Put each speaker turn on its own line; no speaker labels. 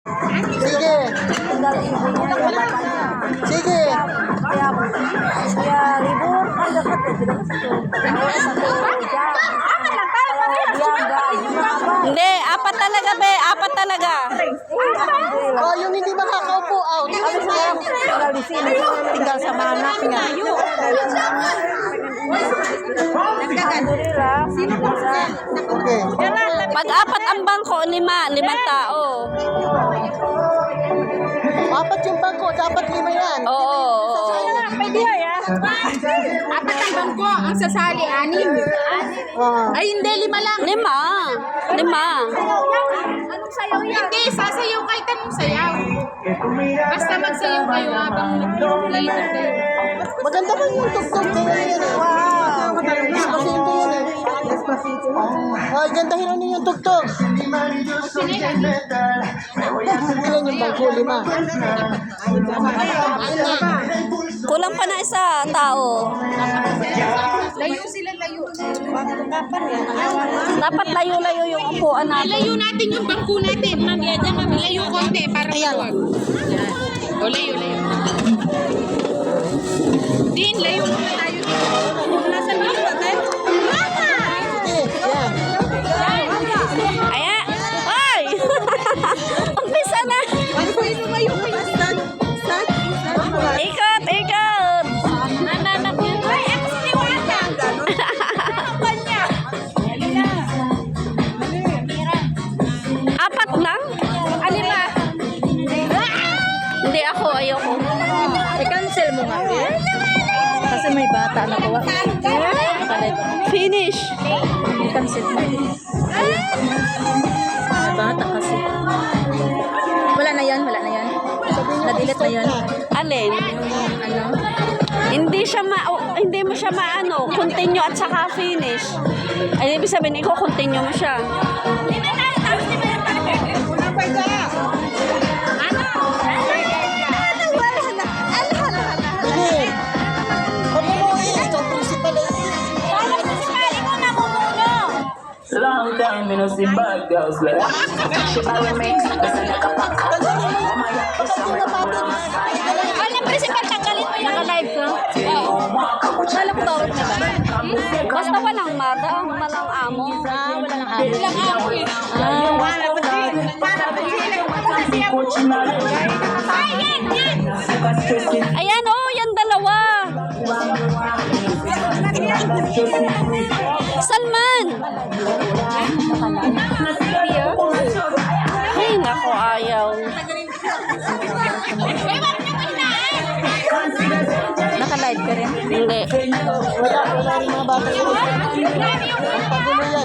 Sige. Sige.
Hindi, apat talaga, be. Apat talaga.
Oh, yung hindi makakaupo, out. Tinggal sa manak niya. Okay.
Pag apat ang bangko, limang tao.
Apat yung bangko, dapat 5 yan.
Oo.
Pwede ya. Apat ang bangko, ang sasali, 6.
Ah.
Ay, hindi, 5 lang.
Lima.
Anong sayaw yan? Hindi, sasayaw kahit anong sayaw. Basta magsayaw kayo habang nag-play na kayo.
Maganda ba yung tugtog kaya yan eh? Wow. Despacito yan eh. Despacito. Ay, gandahin ano yung tugtog. Ilan yung bangko? 5.
Kulang pa na isa tao.
Layo sila, layo.
Dapat layo-layo yung upuan natin.
Layo natin yung bangko natin. Mamaya dyan kami layo konti para maluwag. O, layo. Din, layo muna tayo. Nasa layo natin.
Sige, yan.
Ayan. Ay! Umpisa na. Ikot.
Nananap yan. Ay, ako si Wanda.
Apat lang?
Alima.
Hindi ako, ayoko.
I-cancel mo nga. Kasi may bata na kuha.
Finish.
I-cancel mo. May bata kasi. Wala na yan. Na-delete na yan.
Alin?
Ano?
Hindi mo siya maano, continue at saka finish. Ay, ibig sabihin, continue mo siya.
Bili. Pamumuhi. Ito ang principal eh.
Long time me no see bad girls like she buy me
Ano, principal, tanggalin mo yung naka-live ko? Oo. Walang torok na ba?
Basta walang walang amo.
Walang amo. Walang amo eh.
Ayan, oh, yan dalawa. Salman! Ay, nako, ayaw.
Naka-live ka rin?
Hindi.
Wala rin mga bata. Ang pagulo yan.